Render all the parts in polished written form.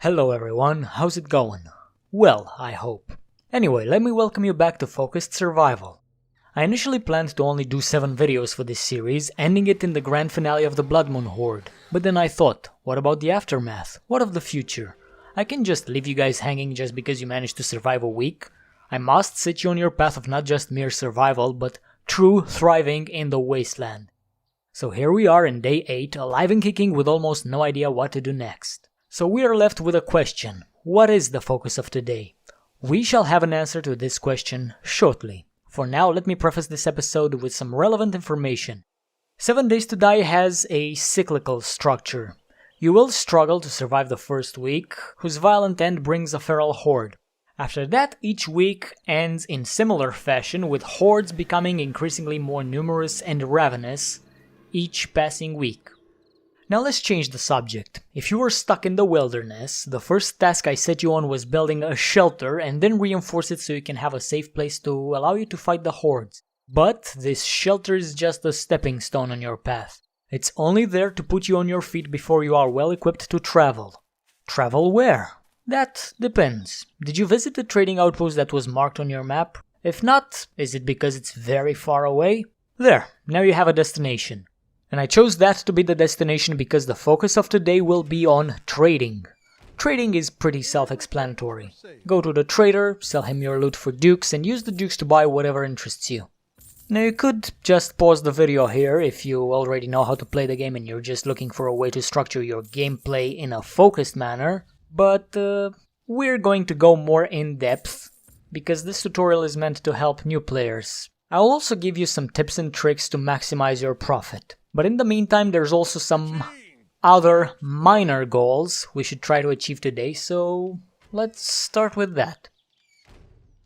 Hello everyone, how's it going? Well, I hope. Anyway, let me welcome you back to Focused Survival. I initially planned to only do 7 videos for this series, ending it in the grand finale of the Blood Moon Horde. But then I thought, what about the aftermath? What of the future? I can just leave you guys hanging just because you managed to survive a week. I must set you on your path of not just mere survival, but true thriving in the wasteland. So here we are in day 8, alive and kicking with almost no idea what to do next. So we are left with a question. What is the focus of today? We shall have an answer to this question shortly. For now, let me preface this episode with some relevant information. 7 Days to Die has a cyclical structure. You will struggle to survive the first week, whose violent end brings a feral horde. After that, each week ends in similar fashion, with hordes becoming increasingly more numerous and ravenous each passing week. Now let's change the subject. If you were stuck in the wilderness, the first task I set you on was building a shelter and then reinforce it so you can have a safe place to allow you to fight the hordes. But this shelter is just a stepping stone on your path. It's only there to put you on your feet before you are well equipped to travel. Travel where? That depends. Did you visit the trading outpost that was marked on your map? If not, is it because it's very far away? There, now you have a destination. And I chose that to be the destination because the focus of today will be on trading. Trading is pretty self-explanatory. Go to the trader, sell him your loot for dukes, and use the dukes to buy whatever interests you. Now you could just pause the video here if you already know how to play the game and you're just looking for a way to structure your gameplay in a focused manner, but we're going to go more in depth because this tutorial is meant to help new players. I'll also give you some tips and tricks to maximize your profit. But in the meantime, there's also some other minor goals we should try to achieve today, so let's start with that.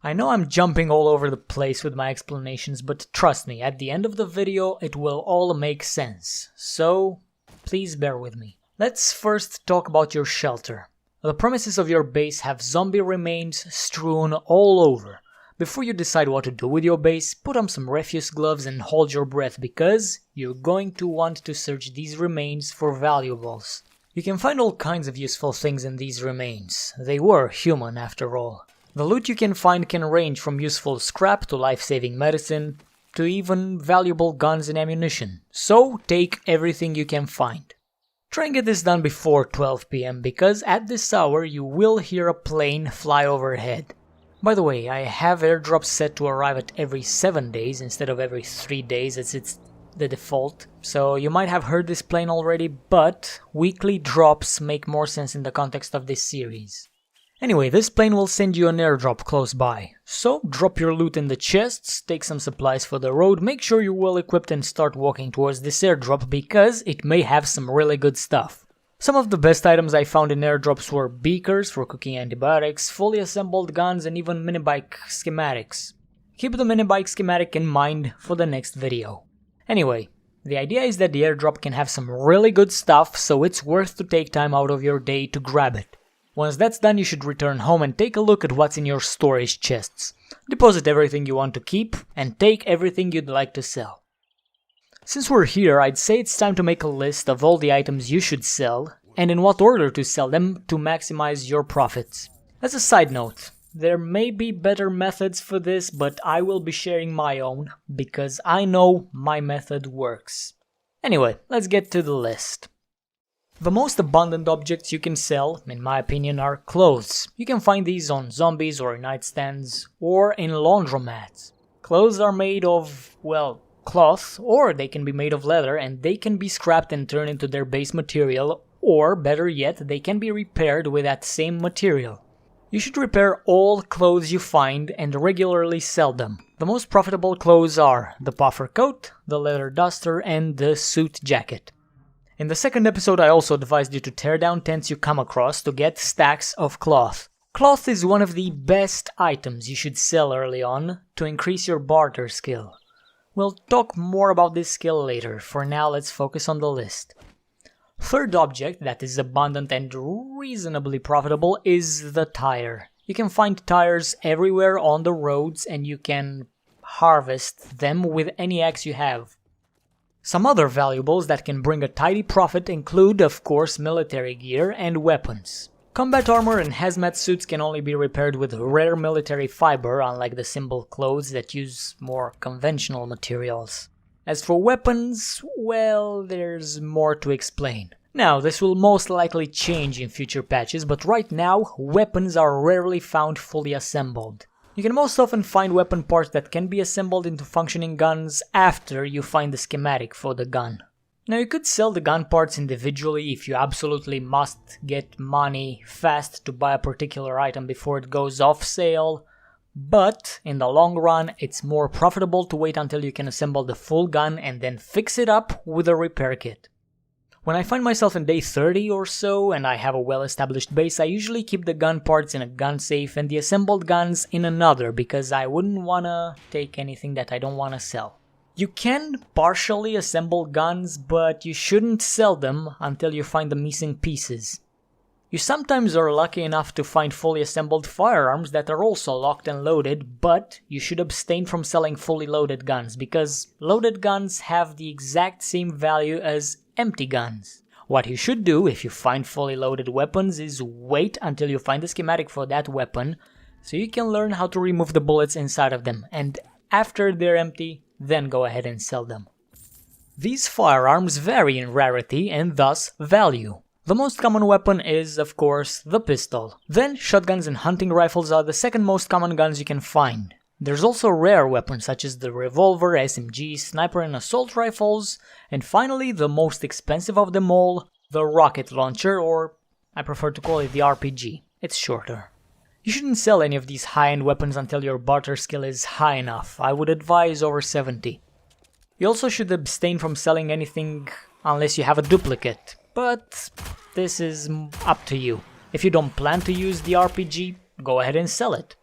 I know I'm jumping all over the place with my explanations, but trust me, at the end of the video it will all make sense, so please bear with me. Let's first talk about your shelter. The premises of your base have zombie remains strewn all over. Before you decide what to do with your base, put on some refuse gloves and hold your breath because you're going to want to search these remains for valuables. You can find all kinds of useful things in these remains. They were human after all. The loot you can find can range from useful scrap to life-saving medicine to even valuable guns and ammunition. So take everything you can find. Try and get this done before 12 PM because at this hour you will hear a plane fly overhead. By the way, I have airdrops set to arrive at every 7 days instead of every 3 days as it's the default. So you might have heard this plane already, but weekly drops make more sense in the context of this series. Anyway, this plane will send you an airdrop close by. So drop your loot in the chests, take some supplies for the road, make sure you're well equipped and start walking towards this airdrop because it may have some really good stuff. Some of the best items I found in airdrops were beakers for cooking antibiotics, fully assembled guns, and even minibike schematics. Keep the minibike schematic in mind for the next video. Anyway, the idea is that the airdrop can have some really good stuff, so it's worth to take time out of your day to grab it. Once that's done, you should return home and take a look at what's in your storage chests. Deposit everything you want to keep, and take everything you'd like to sell. Since we're here, I'd say it's time to make a list of all the items you should sell, and in what order to sell them to maximize your profits. As a side note, there may be better methods for this, but I will be sharing my own, because I know my method works. Anyway, let's get to the list. The most abundant objects you can sell, in my opinion, are clothes. You can find these on zombies or in nightstands, or in laundromats. Clothes are made of, well, cloth, or they can be made of leather and they can be scrapped and turned into their base material, or better yet, they can be repaired with that same material. You should repair all clothes you find and regularly sell them. The most profitable clothes are the puffer coat, the leather duster, and the suit jacket. In the second episode I also advised you to tear down tents you come across to get stacks of cloth. Cloth is one of the best items you should sell early on to increase your barter skill. We'll talk more about this skill later, for now let's focus on the list. Third object that is abundant and reasonably profitable is the tire. You can find tires everywhere on the roads and you can harvest them with any axe you have. Some other valuables that can bring a tidy profit include, of course, military gear and weapons. Combat armor and hazmat suits can only be repaired with rare military fiber, unlike the simple clothes that use more conventional materials. As for weapons, well, there's more to explain. Now, this will most likely change in future patches, but right now, weapons are rarely found fully assembled. You can most often find weapon parts that can be assembled into functioning guns after you find the schematic for the gun. Now, you could sell the gun parts individually if you absolutely must get money fast to buy a particular item before it goes off sale, but in the long run, it's more profitable to wait until you can assemble the full gun and then fix it up with a repair kit. When I find myself in day 30 or so and I have a well-established base, I usually keep the gun parts in a gun safe and the assembled guns in another because I wouldn't wanna take anything that I don't wanna sell. You can partially assemble guns, but you shouldn't sell them until you find the missing pieces. You sometimes are lucky enough to find fully assembled firearms that are also locked and loaded, but you should abstain from selling fully loaded guns because loaded guns have the exact same value as empty guns. What you should do if you find fully loaded weapons is wait until you find the schematic for that weapon so you can learn how to remove the bullets inside of them, and after they're empty, then go ahead and sell them. These firearms vary in rarity and thus value. The most common weapon is, of course, the pistol. Then shotguns and hunting rifles are the second most common guns you can find. There's also rare weapons such as the revolver, SMG, sniper and assault rifles, and finally the most expensive of them all, the rocket launcher, or I prefer to call it the RPG. It's shorter. You shouldn't sell any of these high-end weapons until your barter skill is high enough. I would advise over 70. You also should abstain from selling anything unless you have a duplicate, but this is up to you. If you don't plan to use the RPG, go ahead and sell it.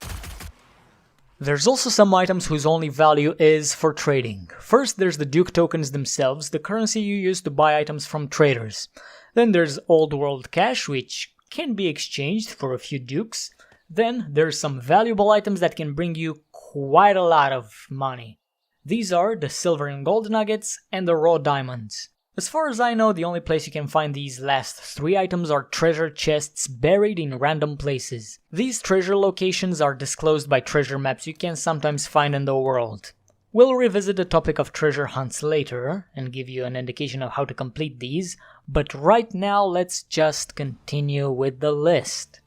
There's also some items whose only value is for trading. First, there's the Duke tokens themselves, the currency you use to buy items from traders. Then there's Old World Cash, which can be exchanged for a few Dukes. Then there's some valuable items that can bring you quite a lot of money. These are the silver and gold nuggets and the raw diamonds. As far as I know, the only place you can find these last three items are treasure chests buried in random places. These treasure locations are disclosed by treasure maps you can sometimes find in the world. We'll revisit the topic of treasure hunts later and give you an indication of how to complete these, but right now let's just continue with the list.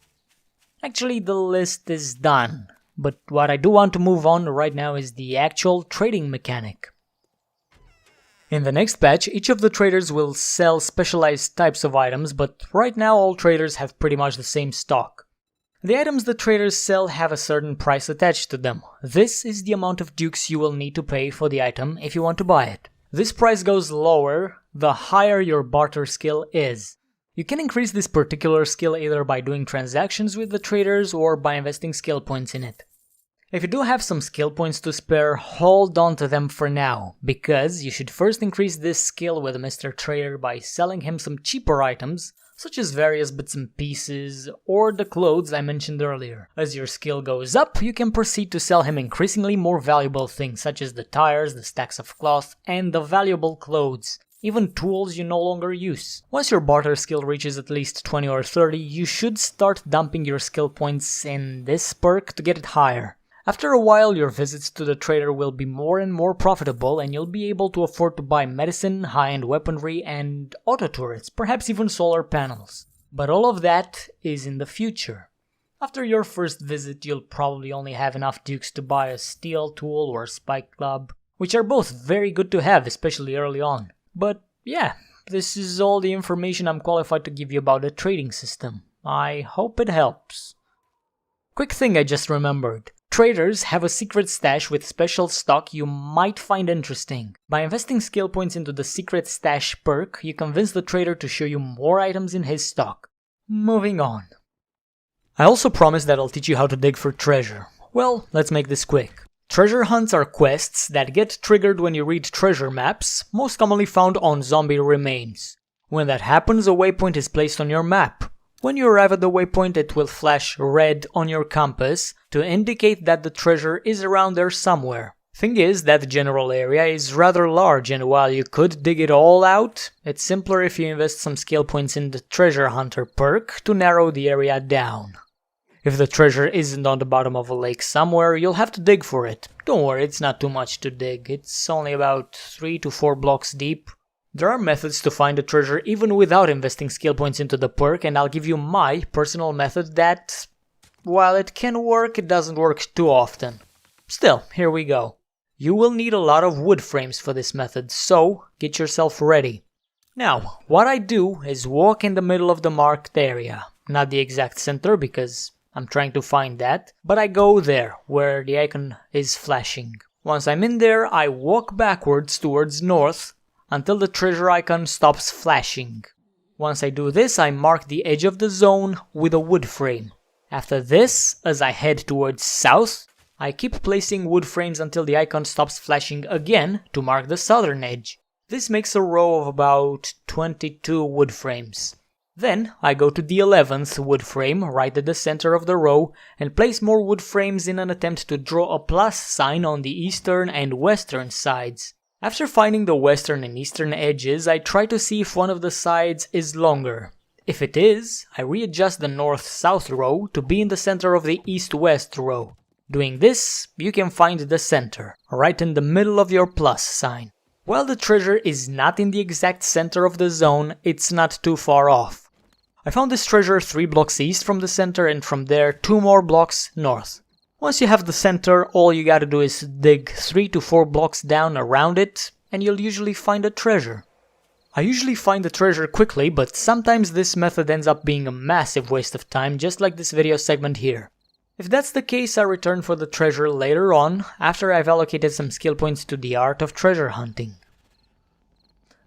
Actually, the list is done, but what I do want to move on right now is the actual trading mechanic. In the next patch, each of the traders will sell specialized types of items, but right now all traders have pretty much the same stock. The items the traders sell have a certain price attached to them. This is the amount of dukes you will need to pay for the item if you want to buy it. This price goes lower the higher your barter skill is. You can increase this particular skill either by doing transactions with the traders or by investing skill points in it. If you do have some skill points to spare, hold on to them for now, because you should first increase this skill with Mr. Trader by selling him some cheaper items, such as various bits and pieces, or the clothes I mentioned earlier. As your skill goes up, you can proceed to sell him increasingly more valuable things, such as the tires, the stacks of cloth, and the valuable clothes. Even tools you no longer use. Once your barter skill reaches at least 20 or 30, you should start dumping your skill points in this perk to get it higher. After a while, your visits to the trader will be more and more profitable and you'll be able to afford to buy medicine, high-end weaponry, and auto turrets, perhaps even solar panels. But all of that is in the future. After your first visit, you'll probably only have enough dukes to buy a steel tool or spike club, which are both very good to have, especially early on. But yeah, this is all the information I'm qualified to give you about the trading system. I hope it helps. Quick thing I just remembered. Traders have a secret stash with special stock you might find interesting. By investing skill points into the secret stash perk, you convince the trader to show you more items in his stock. Moving on. I also promised that I'll teach you how to dig for treasure. Well, let's make this quick. Treasure hunts are quests that get triggered when you read treasure maps, most commonly found on zombie remains. When that happens, a waypoint is placed on your map. When you arrive at the waypoint, it will flash red on your compass to indicate that the treasure is around there somewhere. Thing is, that general area is rather large, and while you could dig it all out, it's simpler if you invest some skill points in the treasure hunter perk to narrow the area down. If the treasure isn't on the bottom of a lake somewhere, you'll have to dig for it. Don't worry, it's not too much to dig, it's only about 3 to 4 blocks deep. There are methods to find the treasure even without investing skill points into the perk, and I'll give you my personal method that, while it can work, it doesn't work too often. Still, here we go. You will need a lot of wood frames for this method, so get yourself ready. Now, what I do is walk in the middle of the marked area. Not the exact center because I'm trying to find that, but I go there where the icon is flashing. Once I'm in there, I walk backwards towards north until the treasure icon stops flashing. Once I do this, I mark the edge of the zone with a wood frame. After this, as I head towards south, I keep placing wood frames until the icon stops flashing again to mark the southern edge. This makes a row of about 22 wood frames. Then I go to the 11th wood frame right at the center of the row and place more wood frames in an attempt to draw a plus sign on the eastern and western sides. After finding the western and eastern edges, I try to see if one of the sides is longer. If it is, I readjust the north-south row to be in the center of the east-west row. Doing this, you can find the center, right in the middle of your plus sign. While the treasure is not in the exact center of the zone, it's not too far off. I found this treasure 3 blocks east from the center and from there 2 more blocks north. Once you have the center, all you gotta do is dig 3 to 4 blocks down around it, and you'll usually find a treasure. I usually find the treasure quickly, but sometimes this method ends up being a massive waste of time, just like this video segment here. If that's the case, I return for the treasure later on, after I've allocated some skill points to the art of treasure hunting.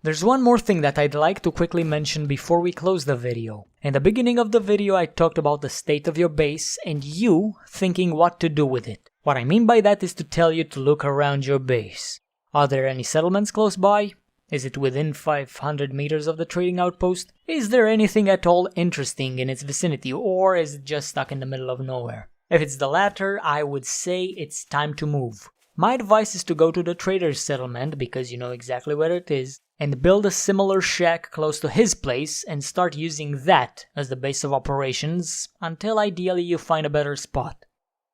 There's one more thing that I'd like to quickly mention before we close the video. In the beginning of the video I talked about the state of your base and you thinking what to do with it. What I mean by that is to tell you to look around your base. Are there any settlements close by? Is it within 500 meters of the trading outpost? Is there anything at all interesting in its vicinity, or is it just stuck in the middle of nowhere? If it's the latter, I would say it's time to move. My advice is to go to the trader's settlement, because you know exactly where it is, and build a similar shack close to his place and start using that as the base of operations until ideally you find a better spot.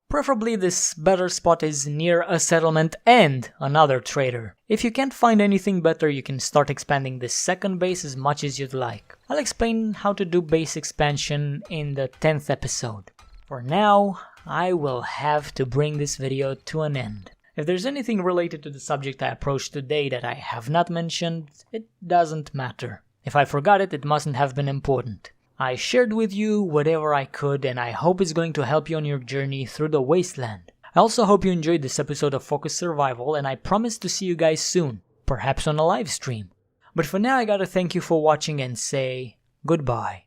Preferably this better spot is near a settlement and another trader. If you can't find anything better, you can start expanding this second base as much as you'd like. I'll explain how to do base expansion in the 10th episode. For now, I will have to bring this video to an end. If there's anything related to the subject I approached today that I have not mentioned, it doesn't matter. If I forgot it, it mustn't have been important. I shared with you whatever I could, and I hope it's going to help you on your journey through the wasteland. I also hope you enjoyed this episode of Focused Survival, and I promise to see you guys soon, perhaps on a live stream. But for now I gotta thank you for watching and say goodbye.